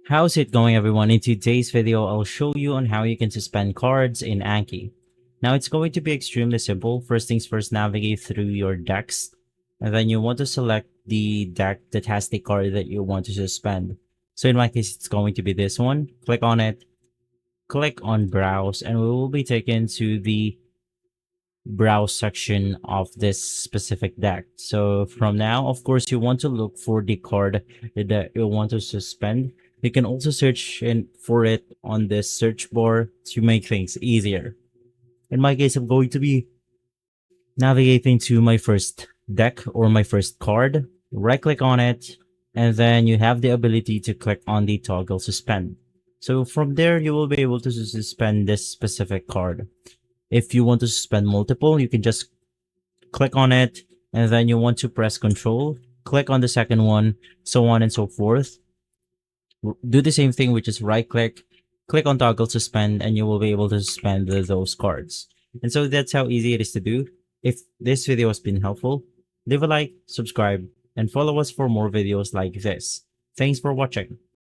How's it going, everyone? In today's video, I'll show you on how you can suspend cards in Anki. Now, it's going to be extremely simple. First things first, navigate through your decks, and then you want to select the deck that has the card that you want to suspend. So in my case, it's going to be this one. Click on it, click on Browse, and we will be taken to the Browse section of this specific deck. So from now, of course, you want to look for the card that you want to suspend. You can also search for it on this search bar to make things easier. In my case, I'm going to be navigating to my first deck or my first card. Right click on it, and then you have the ability to click on the toggle suspend. So from there, you will be able to suspend this specific card. If you want to suspend multiple, you can just click on it, and then you want to press Control, click on the second one, so on and so forth. Do the same thing, which is right click, click on toggle suspend, and you will be able to suspend those cards. And so that's how easy it is to do. If this video has been helpful, leave a like, subscribe, and follow us for more videos like this. Thanks for watching.